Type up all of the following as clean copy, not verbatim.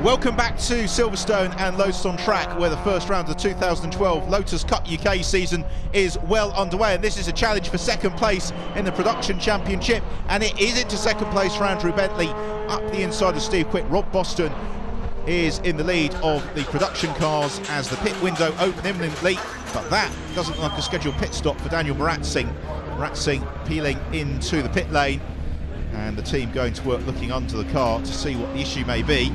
Welcome back to Silverstone and Lotus on track, where the first round of the 2012 Lotus Cup UK season is well underway, and this is a challenge for second place in the Production Championship, and it is into second place for Andrew Bentley. Up the inside of Steve Quick, Rob Boston is in the lead of the production cars as the pit window open imminently, but that doesn't look like a scheduled pit stop for Daniel Maratzing. Maratzing peeling into the pit lane, and the team going to work looking under the car to see what the issue may be.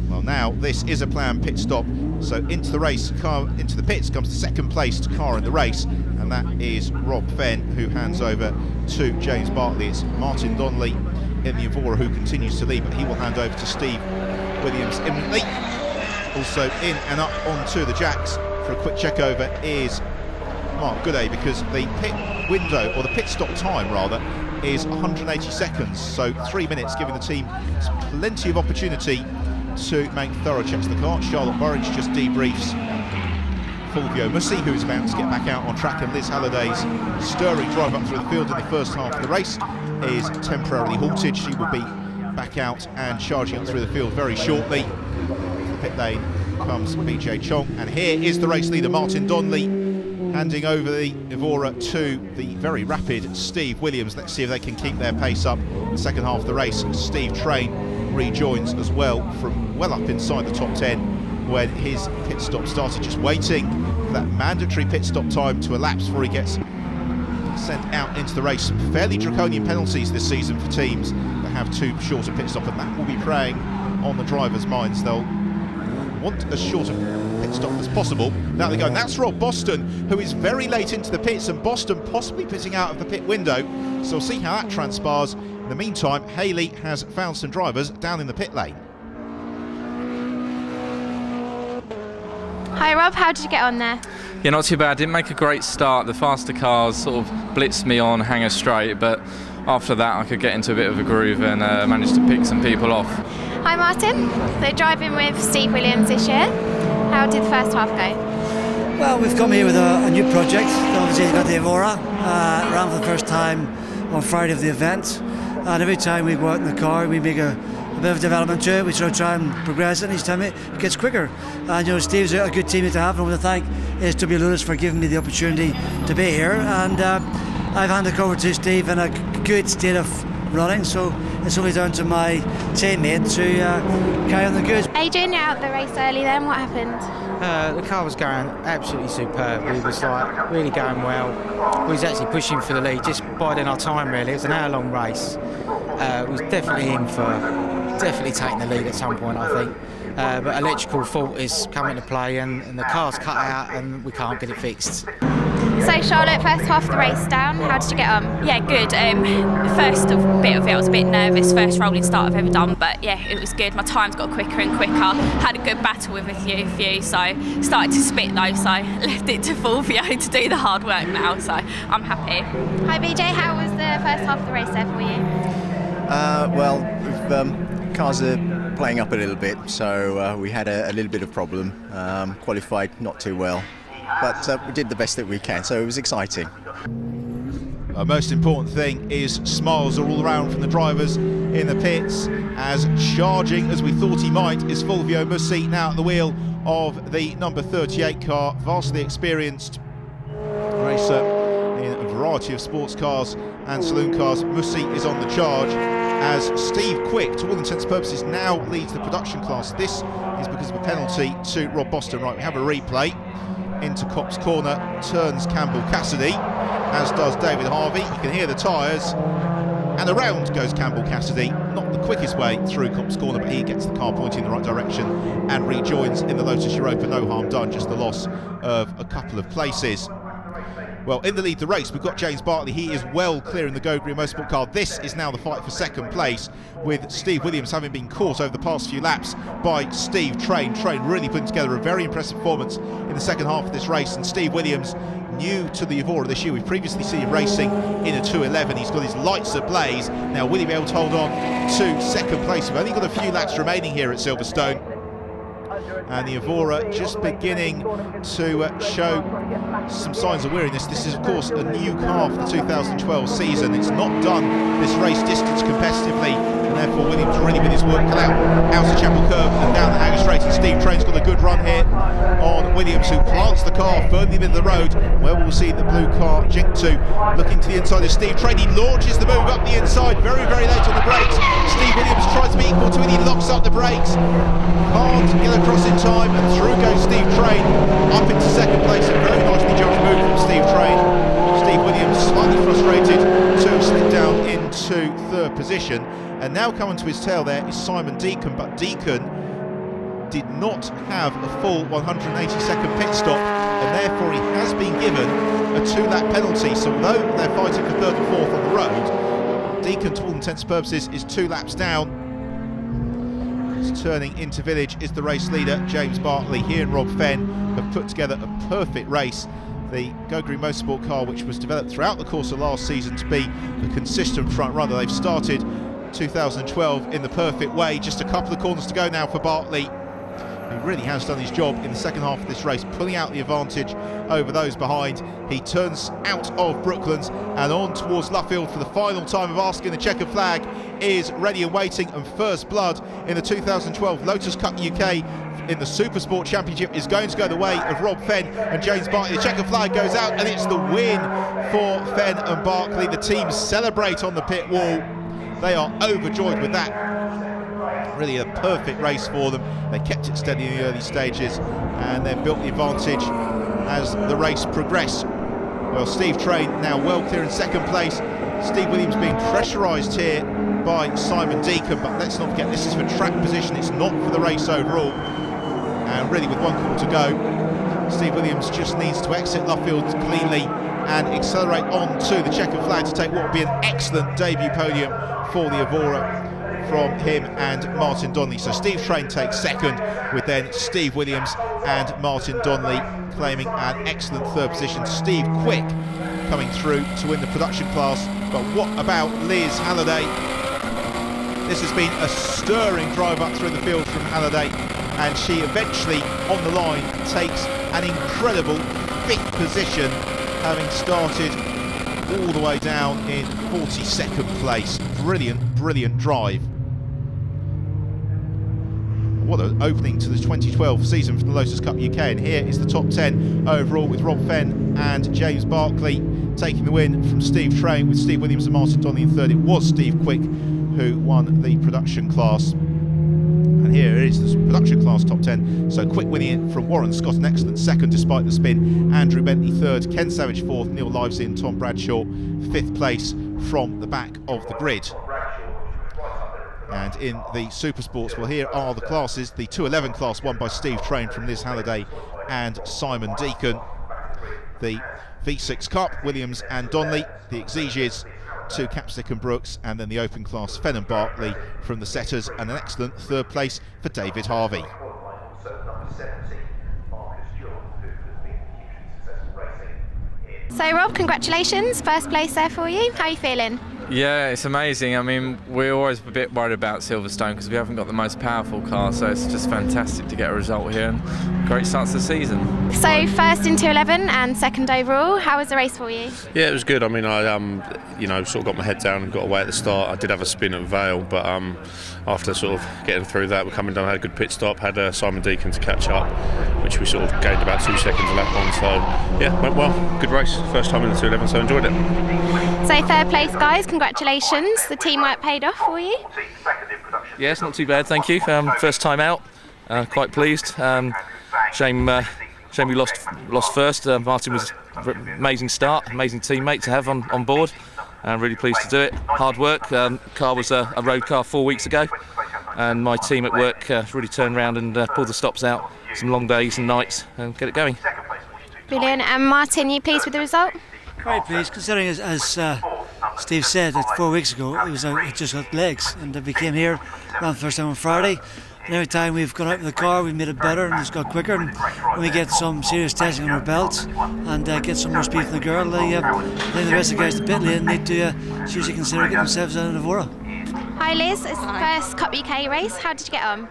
Well, now this is a planned pit stop, so into the race, car into the pits comes the second placed car in the race, and that is Rob Fenn, who hands over to James Bartley. It's Martin Donnelly in the Evora who continues to lead, but he will hand over to Steve Williams imminently. Also in and up onto the jacks for a quick check over is Mark Gooday, because the pit window, or the pit stop time rather, is 180 seconds, so 3 minutes, giving the team plenty of opportunity to make thorough checks of the car. Charlotte Burridge just debriefs Fulvio Mussi, who is about to get back out on track, and Liz Halliday's stirring drive up through the field in the first half of the race is temporarily halted. She will be back out and charging up through the field very shortly. The pit lane comes BJ Chong, and here is the race leader Martin Donnelly handing over the Evora to the very rapid Steve Williams. Let's see if they can keep their pace up in the second half of the race. Steve Train rejoins as well from well up inside the top 10 when his pit stop started, just waiting for that mandatory pit stop time to elapse before he gets sent out into the race. Fairly draconian penalties this season for teams that have too short a pit stop, and that will be preying on the drivers' minds. They'll want as short a pit stop as possible. Now they go, and that's Rob Boston, who is very late into the pits, and Boston possibly pitting out of the pit window, so we'll see how that transpires. In the meantime, Haley has found some drivers down in the pit lane. Hi Rob, how did you get on there? Yeah, not too bad. Didn't make a great start. The faster cars sort of blitzed me on Hanger Straight, but after that I could get into a bit of a groove and managed to pick some people off. Hi Martin, so driving with Steve Williams this year, how did the first half go? Well, we've come here with a new project. Obviously we've got the Evora, ran for the first time on Friday of the event, and every time we go out in the car we make a bit of development to it. We sort of try and progress it, and each time it gets quicker. And you know, Steve's a good teammate to have, and I want to thank SW Lotus for giving me the opportunity to be here, and I've handed over to Steve in a good state of running, so it's only down to my teammate to carry on the goods. Adrian, you're out the race early then, what happened? The car was going absolutely superb. We was like really going well. We was actually pushing for the lead, just biding our time really. It was an hour-long race. We was definitely in for taking the lead at some point, I think. But electrical fault is coming into play, and the car's cut out and we can't get it fixed. So Charlotte, first half of the race down, how did you get on? Yeah, good. The first bit of it I was a bit nervous, first rolling start I've ever done, but yeah, it was good. My times got quicker and quicker. Had a good battle with a few, so started to spit though, so left it to Fulvio to do the hard work now, so I'm happy. Hi BJ, how was the first half of the race there for you? Well, cars are playing up a little bit, so we had a little bit of problem. Qualified not too well, but we did the best that we can, so it was exciting. The most important thing is smiles are all around from the drivers in the pits, as charging as we thought he might is Fulvio Mussi, now at the wheel of the number 38 car, vastly experienced racer in a variety of sports cars and saloon cars. Mussi is on the charge as Steve Quick, to all intents and purposes, now leads the production class. This is because of a penalty to Rob Boston. Right, we have a replay. Into Copse Corner turns Campbell Cassidy, as does David Harvey. You can hear the tyres, and around goes Campbell Cassidy. Not the quickest way through Copse Corner, but he gets the car pointing in the right direction and rejoins in the Lotus Europa. No harm done, just the loss of a couple of places. Well, in the lead the race, we've got James Bartley. He is well clear in the Go Green Motorsport car. This is now the fight for second place, with Steve Williams having been caught over the past few laps by Steve Train. Train really putting together a very impressive performance in the second half of this race. And Steve Williams, new to the Evora this year. We've previously seen him racing in a 211. He's got his lights ablaze. Now, will he be able to hold on to second place? We've only got a few laps remaining here at Silverstone, and the Evora just beginning to show some signs of weariness. This is, of course, a new car for the 2012 season. It's not done this race distance competitively, and therefore Williams really with his work cut out. Out to Chapel Curve and down the Hanger Straight, and Steve Train's got a good run here on Williams, who plants the car firmly in the road, where we'll see the blue car jink to. Looking to the inside of Steve Train, he launches the move up the inside, very, very late on the brakes. Steve Williams tries to be equal to it, he locks up the brakes. Can't get across in time, and through goes Steve Train up into second place. A very nicely judged move from Steve Train. Steve Williams slightly frustrated to have slipped down into third position. And now coming to his tail there is Simon Deacon, but Deacon did not have a full 180-second pit stop, and therefore he has been given a 2-lap penalty. So although they're fighting for third and fourth on the road, Deacon, to all intents and purposes, is 2 laps down. Turning into Village is the race leader, James Bartley. He and Rob Fenn have put together a perfect race. The Go Green Motorsport car, which was developed throughout the course of last season to be a consistent front runner. They've started 2012 in the perfect way. Just a couple of corners to go now for Bartley. He really has done his job in the second half of this race, pulling out the advantage over those behind. He turns out of Brooklands and on towards Luffield for the final time of asking. The checkered flag is ready and waiting, and first blood in the 2012 Lotus Cup UK in the Supersport Championship is going to go the way of Rob Fenn and James Bartley. The checkered flag goes out, and it's the win for Fenn and Bartley. The teams celebrate on the pit wall. They are overjoyed with that. Really a perfect race for them. They kept it steady in the early stages and then built the advantage as the race progressed. Well, Steve Train now well clear in second place. Steve Williams being pressurised here by Simon Deacon, but let's not forget this is for track position, it's not for the race overall. And really with 1 corner to go, Steve Williams just needs to exit Luffield cleanly and accelerate on to the checkered flag to take what would be an excellent debut podium for the Evora from him and Martin Donnelly. So Steve Train takes second, with then Steve Williams and Martin Donnelly claiming an excellent third position. Steve Quick coming through to win the production class. But what about Liz Halliday? This has been a stirring drive up through the field from Halliday, and she eventually on the line takes an incredible 5th position, having started all the way down in 42nd place. Brilliant, brilliant drive. What an opening to the 2012 season for the Lotus Cup UK, and here is the top 10 overall, with Rob Fenn and James Bartley taking the win from Steve Train, with Steve Williams and Martin Donnelly in third. It was Steve Quick who won the production class, and here it is, the production class top 10. So Quick winning it from Warren Scott, an excellent second despite the spin. Andrew Bentley third, Ken Savage fourth, Neil Livesey and Tom Bradshaw 5th place from the back of the grid. And in the Super Sports, well, here are the classes. The 211 class won by Steve Train from Liz Halliday and Simon Deacon. The V6 Cup, Williams and Donnelly. The Exiges to Capstick and Brooks. And then the Open class, Fenn and Bartley from the Setters. And an excellent third place for David Harvey. So Rob, congratulations, first place there for you. How are you feeling? Yeah, it's amazing. I mean, we're always a bit worried about Silverstone because we haven't got the most powerful car, so it's just fantastic to get a result here, and great start to the season. So first in 211 and second overall, how was the race for you? Yeah, it was good. I mean, I you know, sort of got my head down and got away at the start. I did have a spin at Vale, but after sort of getting through that, we're coming down, had a good pit stop, had Simon Deacon to catch up, which we sort of gained about 2 seconds a lap on. So yeah, went well. Good race. First time in the 211, so enjoyed it. So third place, guys. Congratulations. The teamwork paid off for you. Yeah, it's not too bad, thank you. First time out. Quite pleased. Shame we lost first. Martin was an amazing start, amazing teammate to have on board. Really pleased to do it. Hard work. Car was a road car 4 weeks ago, and my team at work really turned around and pulled the stops out. Some long days and nights, and get it going. Brilliant. And Martin, you pleased with the result? Very pleased, considering as Steve said that 4 weeks ago it just got legs, and we came here around the first time on Friday, and every time we've gone out in the car we've made it better and it's got quicker, and when we get some serious testing on our belts and get some more speed from the girl, then the rest of the guys to pit lane need to seriously consider getting themselves out of Evora. Hi Liz, it's the first Cup UK race. How did you get on?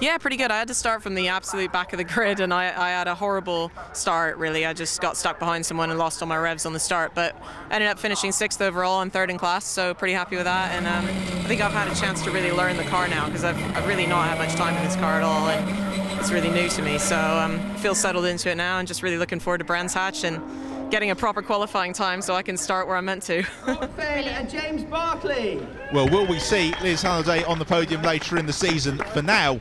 Yeah, pretty good. I had to start from the absolute back of the grid, and I had a horrible start, really. I just got stuck behind someone and lost all my revs on the start, but ended up finishing 6th overall and 3rd in class, so pretty happy with that. And I think I've had a chance to really learn the car now, because I've really not had much time in this car at all, and it's really new to me. So I feel settled into it now, and just really looking forward to Brands Hatch and getting a proper qualifying time so I can start where I'm meant to. And James Barkley. Well, will we see Liz Halliday on the podium later in the season? For now,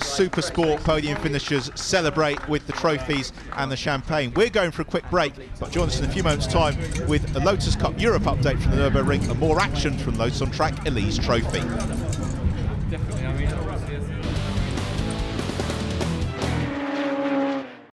Super Sport podium finishers celebrate with the trophies and the champagne. We're going for a quick break, but join us in a few moments' time with a Lotus Cup Europe update from the Nürburgring and more action from Lotus on Track Elise Trophy. Definitely, I mean,